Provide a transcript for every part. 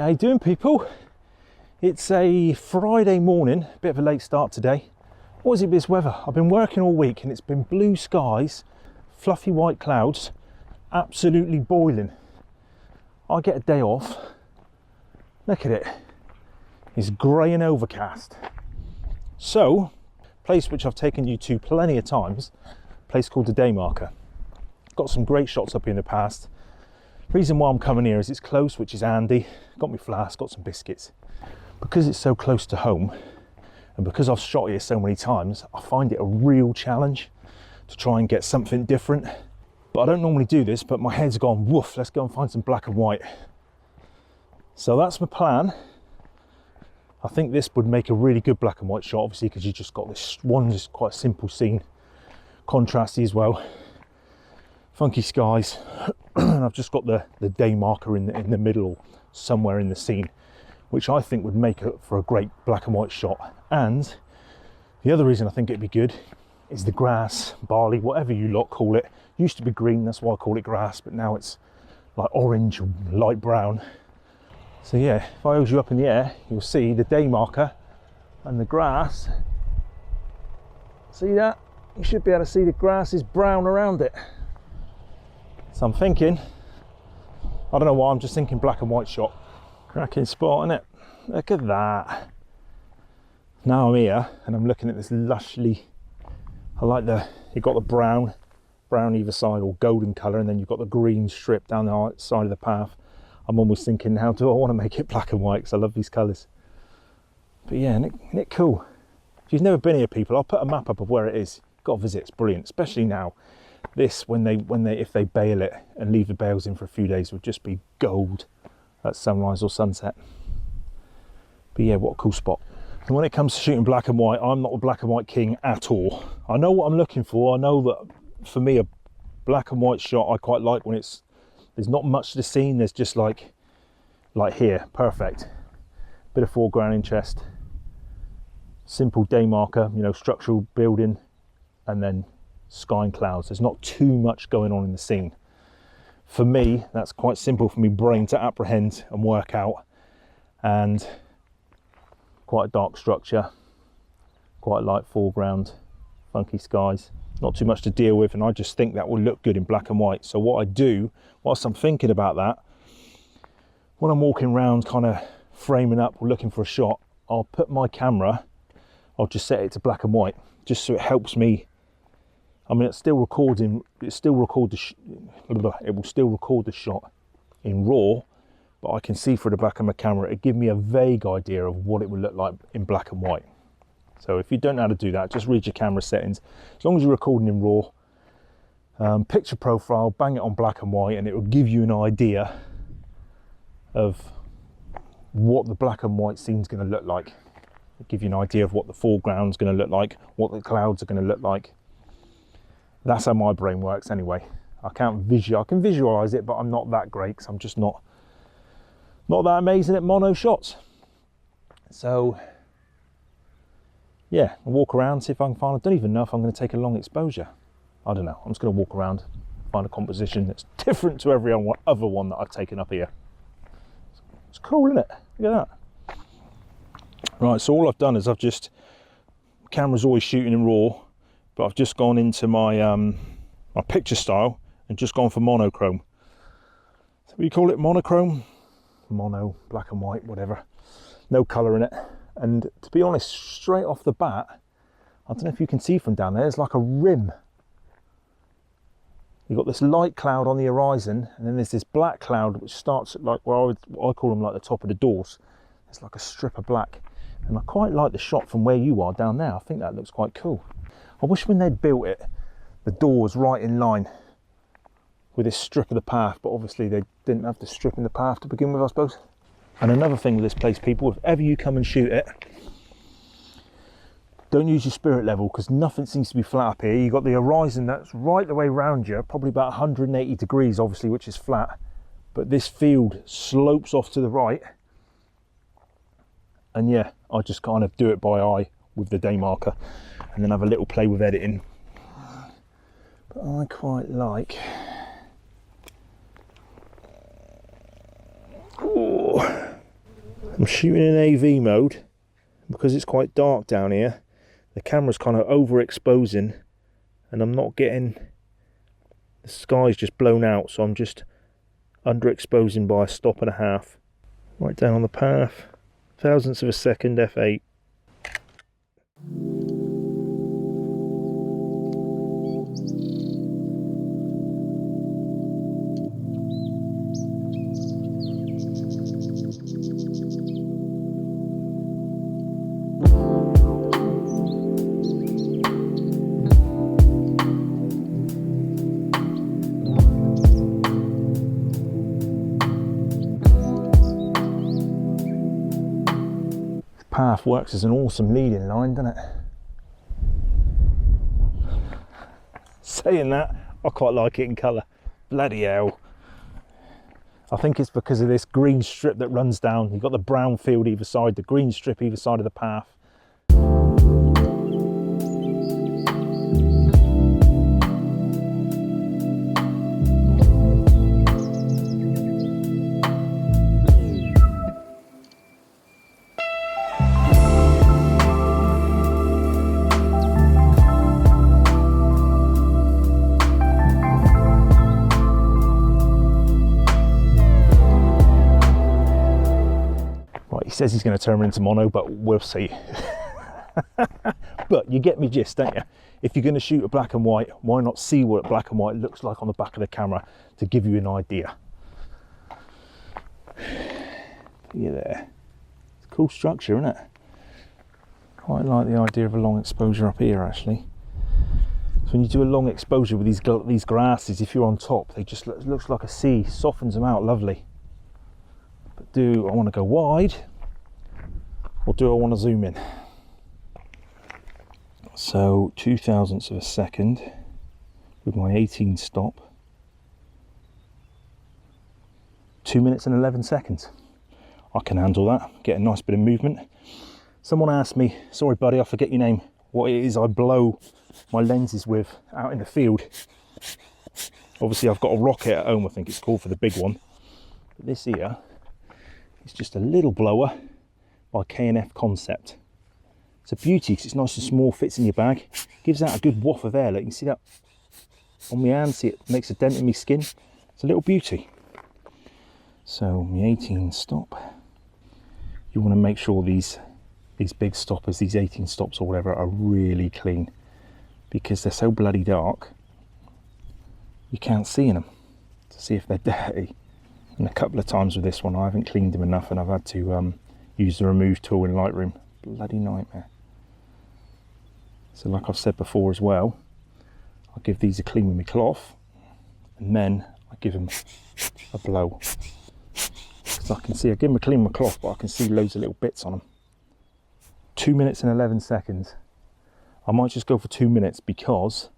How you doing, people? It's a Friday morning, bit of a late start today. What is it with this weather? I've been working all week and it's been blue skies, fluffy white clouds, absolutely boiling. I get a day off. Look at it. It's grey and overcast. So, place which I've taken you to plenty of times, a place called the Daymark. Got some great shots up here in the past. Reason why I'm coming here is it's close, which is handy. Got my flask, got some biscuits. Because it's so close to home, and because I've shot here so many times, I find it a real challenge to try and get something different. But I don't normally do this, but my head's gone, woof, let's go and find some black and white. So that's my plan. I think this would make a really good black and white shot, obviously, because you just got this one, just quite a simple scene. Contrasty as well. Funky skies. And I've just got the day marker in the middle, somewhere in the scene, which I think would make it for a great black and white shot. And the other reason I think it'd be good is the grass, barley, whatever you lot call it. Used to be green, that's why I call it grass, but now it's like orange or light brown. So yeah, if I hold you up in the air, you'll see the day marker and the grass. See that? You should be able to see the grass is brown around it. So I'm thinking, I don't know why, I'm just thinking black and white shot. Cracking spot, innit? Look at that. Now I'm here and I'm looking at this lushly, I like you got the brown either side, or golden colour, and then you've got the green strip down the side of the path. I'm almost thinking, how do I want to make it black and white, because I love these colours. But yeah, isn't it cool? If you've never been here, people, I'll put a map up of where it is. Got to visit, it's brilliant, especially now. This, if they bale it and leave the bales in for a few days, would just be gold at sunrise or sunset. But yeah, what a cool spot. And when it comes to shooting black and white, I'm not a black and white king at all. I know what I'm looking for. I know that for me, a black and white shot I quite like when there's not much to the scene. There's just like here, perfect. Bit of foreground interest, simple day marker, you know, structural building, and then sky and clouds. There's not too much going on in the scene. For me, that's quite simple for me brain to apprehend and work out. And quite a dark structure, quite a light foreground, funky skies, not too much to deal with, and I just think that will look good in black and white. So what I do, whilst I'm thinking about that, when I'm walking around kind of framing up or looking for a shot, I'll put my camera, I'll just set it to black and white, just so it helps me. I mean, it's still recording, it will still record the shot in RAW, but I can see through the back of my camera. It gives me a vague idea of what it would look like in black and white. So if you don't know how to do that, just read your camera settings. As long as you're recording in RAW, picture profile, bang it on black and white, and it will give you an idea of what the black and white scene's going to look like. It'll give you an idea of what the foreground's going to look like, what the clouds are going to look like. That's how my brain works anyway. I can visualize it, but I'm not that great, because I'm just not that amazing at mono shots. So yeah, I'll walk around, see if I can find, I don't even know if I'm going to take a long exposure. I don't know, I'm just going to walk around, find a composition that's different to every other one that I've taken up here. It's cool, isn't it? Look at that. Right, so all I've done is camera's always shooting in RAW, but I've just gone into my my picture style and just gone for monochrome. So we call it monochrome, mono, black and white, whatever. No colour in it. And to be honest, straight off the bat, I don't know if you can see from down there, it's like a rim. You've got this light cloud on the horizon, and then there's this black cloud which starts at, like, well, I call them like the top of the doors. It's like a strip of black. And I quite like the shot from where you are down there. I think that looks quite cool. I wish when they'd built it, the doors right in line with this strip of the path, but obviously they didn't have the strip in the path to begin with, I suppose. And another thing with this place, people, if ever you come and shoot it, don't use your spirit level, because nothing seems to be flat up here. You've got the horizon that's right the way around you, probably about 180 degrees, obviously, which is flat. But this field slopes off to the right. And yeah, I just kind of do it by eye with the day marker, and then have a little play with editing. But I quite like, ooh, I'm shooting in AV mode because it's quite dark down here. The camera's kind of overexposing and I'm not getting, the sky's just blown out, so I'm just underexposing by a stop and a half. Right down on the path, thousandths of a second, f8. Path works as an awesome leading line, doesn't it? Saying that, I quite like it in colour. Bloody hell. I think it's because of this green strip that runs down. You've got the brown field either side, the green strip either side of the path. He says he's going to turn into mono, but we'll see. But you get me gist, don't you? If you're going to shoot a black and white, why not see what black and white looks like on the back of the camera to give you an idea? Yeah, there. It's a cool structure, isn't it? Quite like the idea of a long exposure up here, actually. So when you do a long exposure with these grasses, if you're on top, they just looks like a sea, softens them out, lovely. But do I want to go wide? Or do I want to zoom in? So 0.02 of a second with my 18 stop. 2 minutes and 11 seconds. I can handle that, get a nice bit of movement. Someone asked me, sorry buddy, I forget your name, what it is I blow my lenses with out in the field. Obviously I've got a rocket at home, I think it's called, for the big one. But this here is just a little blower by K&F Concept. It's a beauty because it's nice and small, fits in your bag, gives out a good waft of air. Like you can see that on my hand, see it makes a dent in my skin. It's a little beauty. So my 18 stop. You want to make sure these big stoppers, these 18 stops or whatever, are really clean because they're so bloody dark. You can't see in them to see if they're dirty. And a couple of times with this one, I haven't cleaned them enough, and I've had to use the remove tool in Lightroom. Bloody nightmare. So like I've said before as well, I'll give these a clean with my cloth, and then I give them a blow. Because I can see, I give them a clean with my cloth, but I can see loads of little bits on them. 2 minutes and 11 seconds. I might just go for 2 minutes because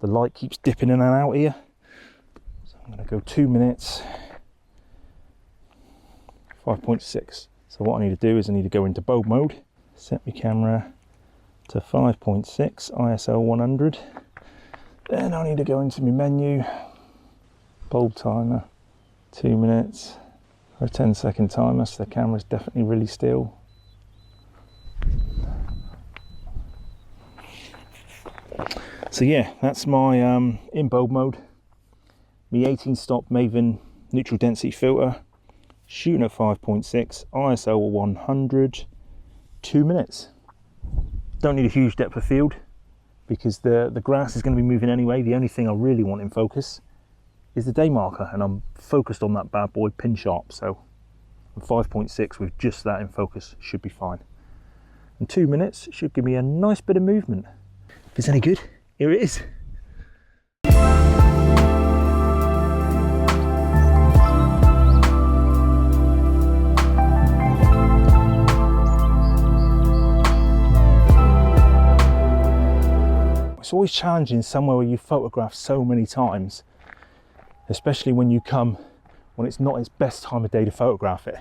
the light keeps dipping in and out here. So I'm going to go 2 minutes, 5.6. So what I need to do is I need to go into bulb mode, set my camera to 5.6 ISO 100. Then I need to go into my menu, bulb timer, 2 minutes, or a 10-second timer, so the camera's definitely really still. So yeah, that's my in bulb mode, my 18 stop Maven neutral density filter, shooting at 5.6 ISO 100, 2 minutes. Don't need a huge depth of field because the grass is going to be moving anyway. The only thing I really want in focus is the day marker, and I'm focused on that bad boy pin sharp, so 5.6 with just that in focus should be fine. And 2 minutes should give me a nice bit of movement. If it's any good, here it is. It's always challenging somewhere where you photograph so many times, especially when it's not its best time of day to photograph it.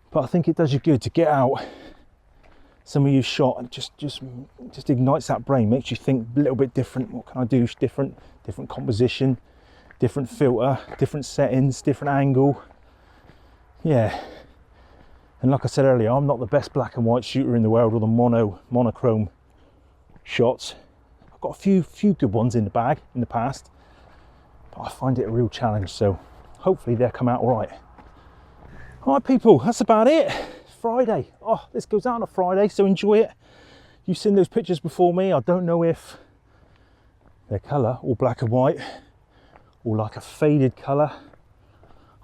But I think it does you good to get out some of you've shot, and just ignites that brain, makes you think a little bit different. What can I do different composition, different filter, different settings, different angle. Yeah, And like I said earlier, I'm not the best black and white shooter in the world, or the monochrome shots. I've got a few good ones in the bag in the past, but I find it a real challenge, so hopefully they'll come out all right. All right, people, that's about it. Friday. Oh, this goes out on a Friday, so enjoy it. You've seen those pictures before me. I don't know if they're colour or black and white or like a faded colour.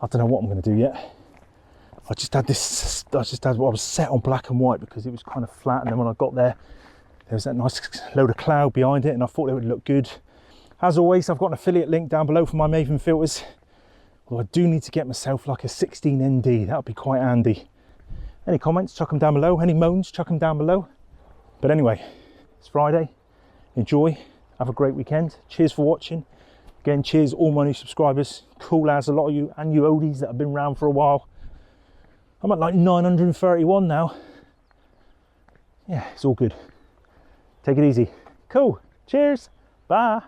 I don't know what I'm going to do yet. I was set on black and white because it was kind of flat, and then when I got there was that nice load of cloud behind it, and I thought it would look good. As always, I've got an affiliate link down below for my Maven filters. Well, I do need to get myself like a 16 ND. That would be quite handy. Any comments, chuck them down below. Any moans, chuck them down below. But anyway, it's Friday. Enjoy. Have a great weekend. Cheers for watching. Again, cheers all my new subscribers. Cool as a lot of you and you oldies that have been around for a while. I'm at like 931 now. Yeah, it's all good. Take it easy. Cool. Cheers. Bye.